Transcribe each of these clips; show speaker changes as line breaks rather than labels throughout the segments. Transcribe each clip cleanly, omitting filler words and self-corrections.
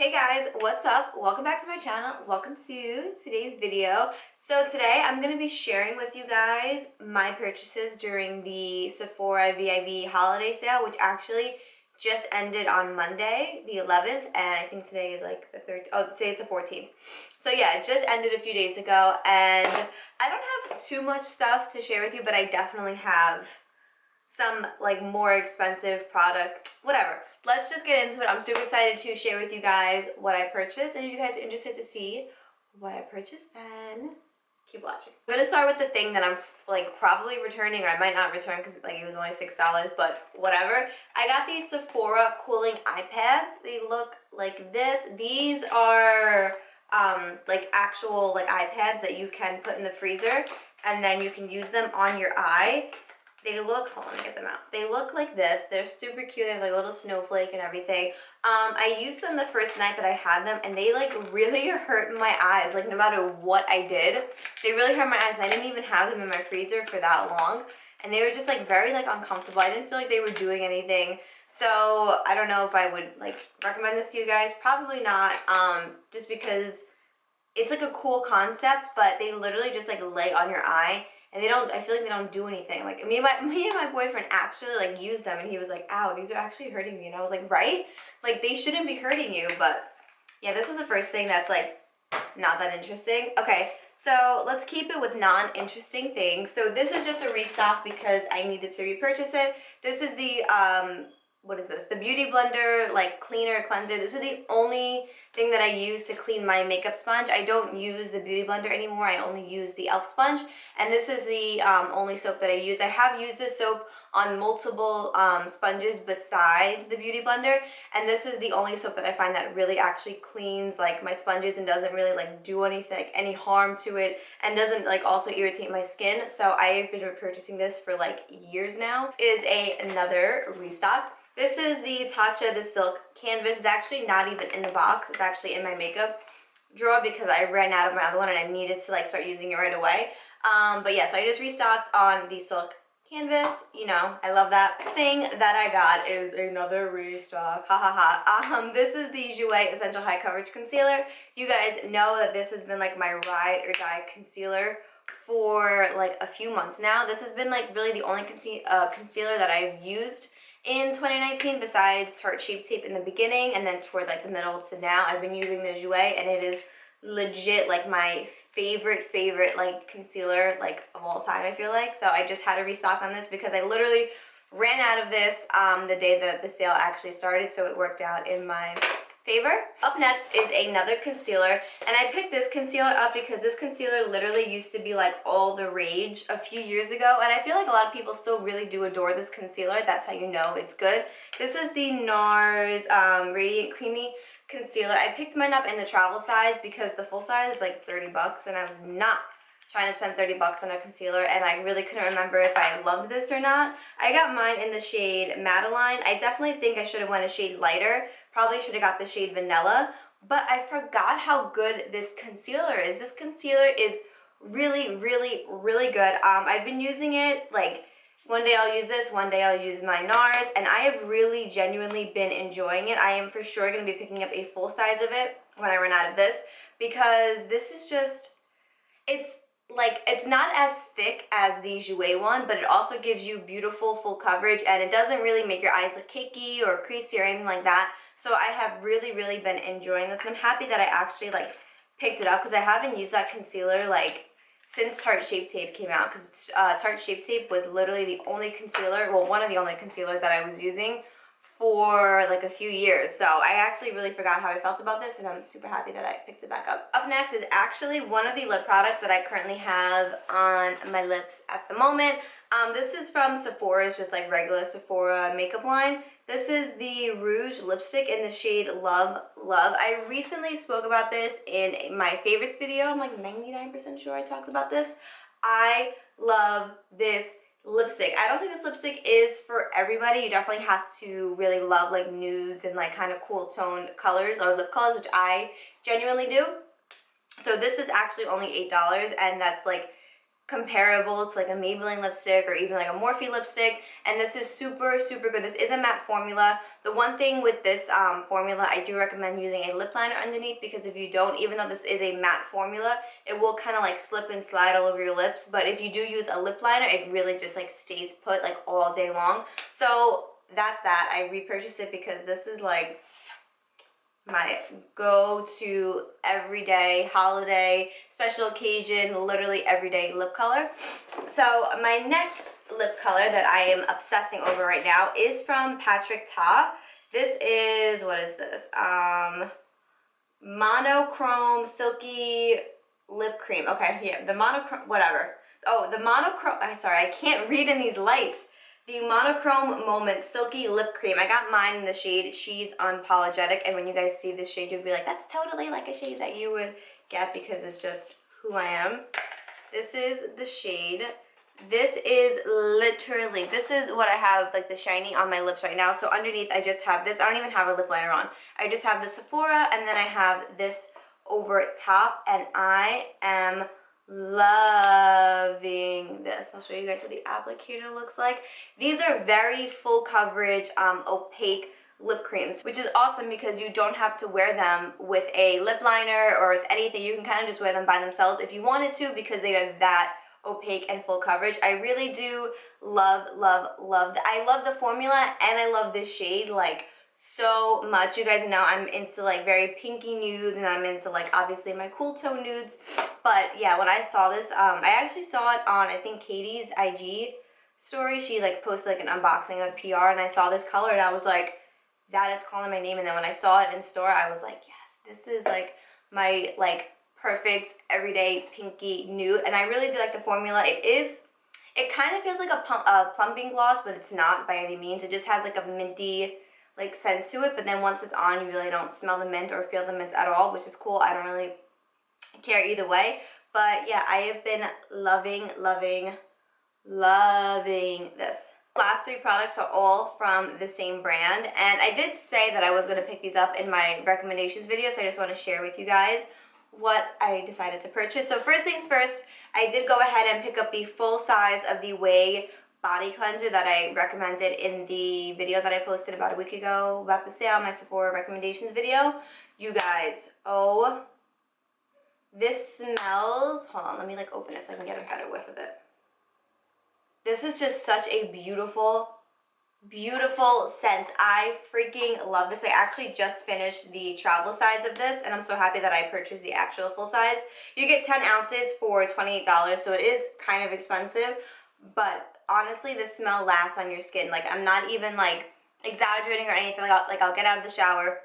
Hey guys, what's up? Welcome back to my channel. Welcome to today's video. So today I'm going to be sharing with you guys my purchases during the Sephora VIB holiday sale, which actually just ended on Monday, the 11th, and I think today is like the 13th. Oh, today it's the 14th. So yeah, it just ended a few days ago, and I don't have too much stuff to share with you, but I definitely have some like more expensive product, whatever. Let's just get into it. I'm super excited to share with you guys what I purchased, and if you guys are interested to see what I purchased, then keep watching. I'm gonna start with the thing that I'm like probably returning, or I might not return because like it was only $6, but whatever. I got these Sephora cooling iPads. They look like this. These are like actual like iPads that you can put in the freezer, and then you can use them on your eye. They look, hold on, let me get them out. They look like this. They're super cute. They have like a little snowflake and everything. I used them the first night that I had them, and they like really hurt my eyes. Like no matter what I did, they really hurt my eyes. And I didn't even have them in my freezer for that long. And they were just like very like uncomfortable. I didn't feel like they were doing anything. So I don't know if I would like recommend this to you guys. Probably not, just because it's like a cool concept, but they literally just like lay on your eye. And they don't, I feel like they don't do anything. Like me and my boyfriend actually like used them, and he was like, ow, these are actually hurting me. And I was like, right? Like they shouldn't be hurting you. But yeah, this is the first thing that's like not that interesting. Okay, so let's keep it with non-interesting things. So this is just a restock because I needed to repurchase it. This is the, what is this? The Beauty Blender like cleaner cleanser. This is the only thing that I use to clean my makeup sponge. I don't use the Beauty Blender anymore. I only use the e.l.f. sponge, and this is the only soap that I use. I have used this soap on multiple sponges besides the Beauty Blender, and this is the only soap that I find that really actually cleans like my sponges and doesn't really like do anything, like, any harm to it, and doesn't like also irritate my skin. So I've been repurchasing this for like years now. It is another restock. This is the Tatcha the Silk Canvas. It's actually not even in the box. It's actually in my makeup drawer because I ran out of my other one and I needed to like start using it right away. But yeah, so I just restocked on the Silk Canvas. You know, I love that. Next thing that I got is another restock. Ha ha ha. This is the Jouer Essential High Coverage Concealer. You guys know that this has been like my ride or die concealer for like a few months now. This has been like really the only concealer that I've used in 2019 besides Tarte Shape Tape in the beginning, and then towards like the middle to now I've been using the Jouer, and it is legit like my favorite like concealer like of all time, I feel like. So I just had to restock on this because I literally ran out of this the day that the sale actually started, so it worked out in my favor. Up next is another concealer, and I picked this concealer up because this concealer literally used to be like all the rage a few years ago, and I feel like a lot of people still really do adore this concealer. That's how you know it's good. This is the NARS Radiant Creamy Concealer. I picked mine up in the travel size because the full size is like 30 bucks, and I was not trying to spend 30 bucks on a concealer, and I really couldn't remember if I loved this or not. I got mine in the shade Madeline. I definitely think I should have went a shade lighter. Probably should have got the shade Vanilla, but I forgot how good this concealer is. This concealer is really good. I've been using it like one day I'll use this, one day I'll use my NARS, and I have really genuinely been enjoying it. I am for sure going to be picking up a full size of it when I run out of this, because this is just, it's not as thick as the Jouer one, but it also gives you beautiful full coverage, and it doesn't really make your eyes look cakey or creasy or anything like that. So I have really been enjoying this. I'm happy that I actually like picked it up because I haven't used that concealer like since Tarte Shape Tape came out, because Tarte Shape Tape was literally the only concealer, well, one of the only concealers that I was using for like a few years. So I actually really forgot how I felt about this, and I'm super happy that I picked it back up. Up next is actually one of the lip products that I currently have on my lips at the moment. This is from Sephora. It's just like regular Sephora makeup line. This is the Rouge lipstick in the shade Love Love. I recently spoke about this in my favorites video. I'm like 99% sure I talked about this. I love this lipstick. I don't think this lipstick is for everybody. You definitely have to really love like nudes and like kind of cool toned colors or lip colors, which I genuinely do. So this is actually only $8, and that's like comparable to like a Maybelline lipstick or even like a Morphe lipstick, and this is super good. This is a matte formula. The one thing with this formula, I do recommend using a lip liner underneath, because if you don't, even though this is a matte formula, it will kind of like slip and slide all over your lips, but if you do use a lip liner, it really just like stays put like all day long. So that's that. I repurchased it because this is like my go-to everyday, holiday, special occasion, literally everyday lip color. So my next lip color that I am obsessing over right now is from Patrick Ta. This is, what is this? Monochrome Silky Lip Cream. Okay, yeah, the monochrome, whatever. Oh, the monochrome, I'm sorry, I can't read in these lights. The Monochrome Moment Silky Lip Cream. I got mine in the shade She's Unapologetic, and when you guys see this shade, you'll be like, that's totally like a shade that you would get, because it's just who I am. This is the shade. This is literally, this is what I have, like the shiny on my lips right now. So underneath, I just have this. I don't even have a lip liner on. I just have the Sephora, and then I have this over top, and I am loving this. I'll show you guys what the applicator looks like. These are very full coverage, opaque lip creams, which is awesome because you don't have to wear them with a lip liner or with anything. You can kind of just wear them by themselves if you wanted to, because they are that opaque and full coverage. I really do love I love the formula, and I love this shade like so much. You guys know I'm into like very pinky nudes, and I'm into like obviously my cool tone nudes. But yeah, when I saw this, I actually saw it on, I think, Katie's IG story. She like posted like an unboxing of PR, and I saw this color, and I was like, that is calling my name. And then when I saw it in store, I was like, yes, this is like my like perfect everyday pinky nude. And I really do like the formula. It kind of feels like a plumping gloss, but it's not by any means. It just has like a minty like scent to it, but then once it's on, you really don't smell the mint or feel the mint at all, which is cool. I don't really care either way. But yeah, I have been loving this. Last three products are all from the same brand, and I did say that I was going to pick these up in my recommendations video, so I just want to share with you guys what I decided to purchase. So first things first, I did go ahead and pick up the full size of the Way body cleanser that I recommended in the video that I posted about a week ago about the sale, my Sephora recommendations video. You guys, oh, this smells, hold on, let me like open it so I can get a better whiff of it. This is just such a beautiful scent. I freaking love this. I actually just finished the travel size of this, and I'm so happy that I purchased the actual full size. You get 10 ounces for $28, so it is kind of expensive, but honestly, the smell lasts on your skin. Like, I'm not even like exaggerating or anything. Like I'll get out of the shower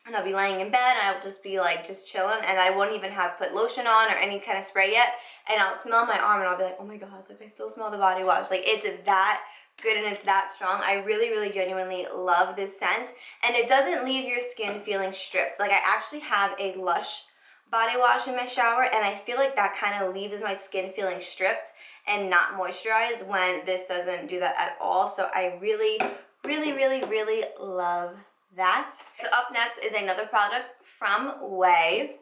and I'll be laying in bed, and I'll just be like just chilling, and I won't even have put lotion on or any kind of spray yet, and I'll smell my arm and I'll be like, oh my god, like I still smell the body wash. Like, it's that good and it's that strong. I really genuinely love this scent, and it doesn't leave your skin feeling stripped. Like, I actually have a Lush body wash in my shower, and I feel like that kind of leaves my skin feeling stripped and not moisturized, when this doesn't do that at all. So I really love that. So up next is another product from Way.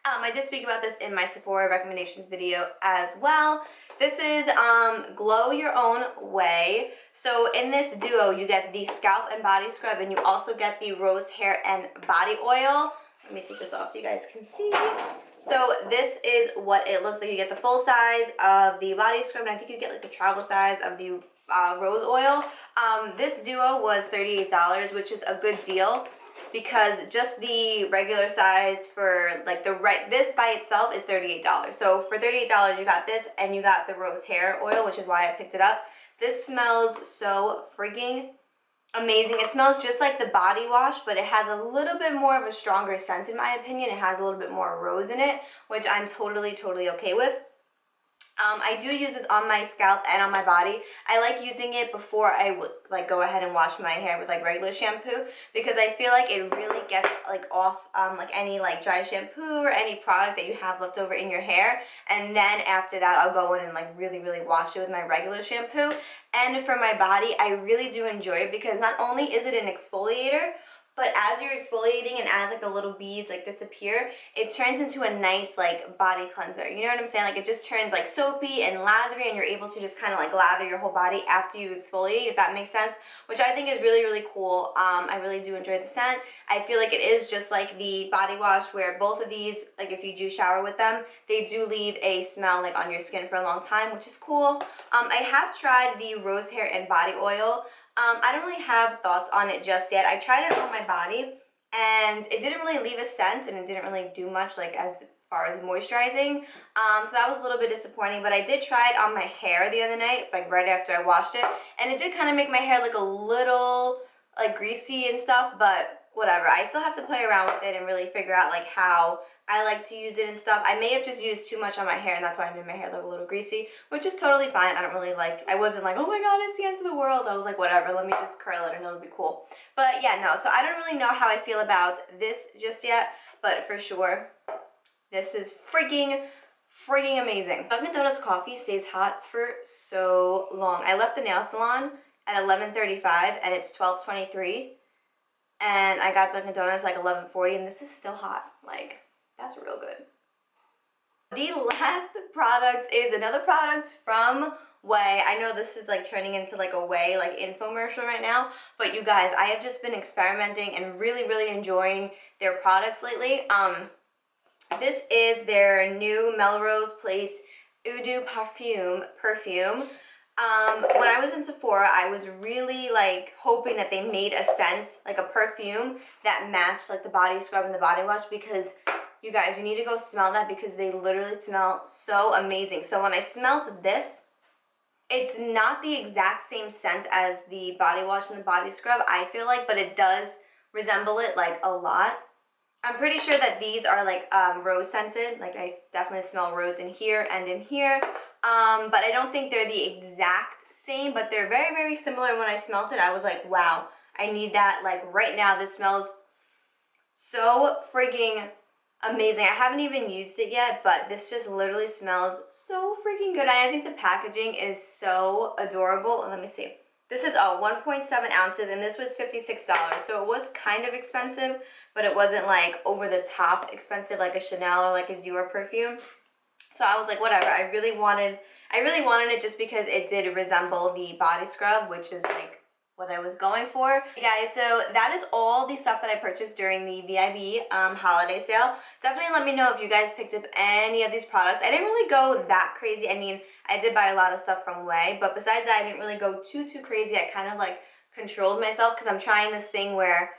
I did speak about this in my Sephora recommendations video as well. This is Glow Your Own Way. So in this duo, you get the scalp and body scrub, and you also get the rose hair and body oil. Let me take this off so you guys can see. So this is what it looks like. You get the full size of the body scrub, and I think you get like the travel size of the rose oil. This duo was $38, which is a good deal, because just the regular size for like this by itself is $38. So for $38 you got this, and you got the rose hair oil, which is why I picked it up. This smells so freaking amazing. It smells just like the body wash, but it has a little bit more of a stronger scent in my opinion. It has a little bit more rose in it, which I'm totally okay with. I do use this on my scalp and on my body. I like using it before I would like go ahead and wash my hair with like regular shampoo, because I feel like it really gets like off like any like dry shampoo or any product that you have left over in your hair. And then after that, I'll go in and like really wash it with my regular shampoo. And for my body, I really do enjoy it, because not only is it an exfoliator, but as you're exfoliating and as like the little beads like disappear, it turns into a nice like body cleanser. You know what I'm saying? Like it just turns like soapy and lathery, and you're able to just kind of like lather your whole body after you exfoliate, if that makes sense, which I think is really, really cool. I really do enjoy the scent. I feel like it is just like the body wash, where both of these, like if you do shower with them, they do leave a smell like on your skin for a long time, which is cool. I have tried the rose hair and body oil. I don't really have thoughts on it just yet. I tried it on my body and it didn't really leave a scent, and it didn't really do much like as far as moisturizing. So that was a little bit disappointing, but I did try it on my hair the other night, like right after I washed it, and it did kind of make my hair look a little like greasy and stuff, but whatever. I still have to play around with it and really figure out like how I like to use it and stuff. I may have just used too much on my hair, and that's why I made my hair look a little greasy, which is totally fine. I don't really like, I wasn't like, oh my god, it's the end of the world. I was like, whatever, let me just curl it and it'll be cool. But yeah, no, so I don't really know how I feel about this just yet, but for sure, this is freaking amazing. Dunkin' Donuts coffee stays hot for so long. I left the nail salon at 11:35 and it's 12:23, and I got Dunkin' Donuts like 11:40, and this is still hot. Like, that's real good. The last product is another product from Way. I know this is like turning into like a Way like infomercial right now, but you guys, I have just been experimenting and really enjoying their products lately. This is their new Melrose Place Eau de Parfum. When I was in Sephora, I was really like hoping that they made a scent, like a perfume that matched like the body scrub and the body wash, because you guys, you need to go smell that, because they literally smell so amazing. So when I smelled this, it's not the exact same scent as the body wash and the body scrub, I feel like, but it does resemble it like a lot. I'm pretty sure that these are like rose scented. Like I definitely smell rose in here and in here. But I don't think they're the exact same, but they're very similar. When I smelled it, I was like, wow, I need that like right now. This smells so freaking amazing. I haven't even used it yet, but this just literally smells so freaking good. And I think the packaging is so adorable. Let me see. This is 1.7 ounces, and this was $56, so it was kind of expensive, but it wasn't like over the top expensive like a Chanel or like a Dior perfume. So I was like, whatever. I really wanted it just because it did resemble the body scrub, which is like what I was going for. Hey guys, so that is all the stuff that I purchased during the VIB holiday sale. Definitely let me know if you guys picked up any of these products. I didn't really go that crazy. I mean, I did buy a lot of stuff from Way, but besides that, I didn't really go too crazy. I kind of like controlled myself, because I'm trying this thing where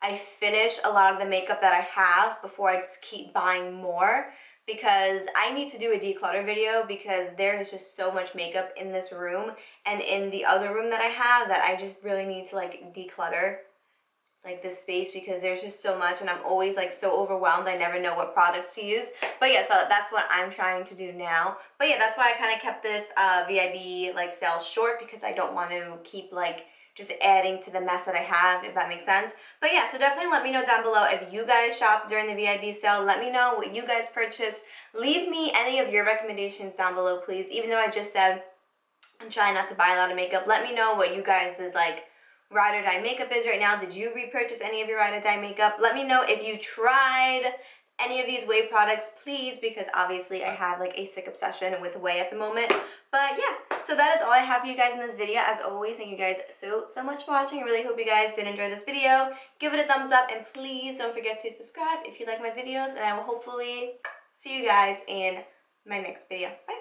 I finish a lot of the makeup that I have before I just keep buying more, because I need to do a declutter video, because there is just so much makeup in this room and in the other room that I have that I just really need to like declutter like this space, because there's just so much and I'm always like so overwhelmed. I never know what products to use. But yeah, so that's what I'm trying to do now. But yeah, that's why I kind of kept this VIB like sale short, because I don't want to keep like just adding to the mess that I have, if that makes sense. But yeah, so definitely let me know down below if you guys shopped during the VIB sale. Let me know what you guys purchased. Leave me any of your recommendations down below, please. Even though I just said I'm trying not to buy a lot of makeup, let me know what you guys' like ride or die makeup is right now. Did you repurchase any of your ride or die makeup? Let me know if you tried any of these Way products, please, because obviously I have like a sick obsession with Way at the moment. But yeah, so that is all I have for you guys in this video. As always, thank you guys so much for watching. I really hope you guys did enjoy this video. Give it a thumbs up, and please don't forget to subscribe if you like my videos, and I will hopefully see you guys in my next video. Bye.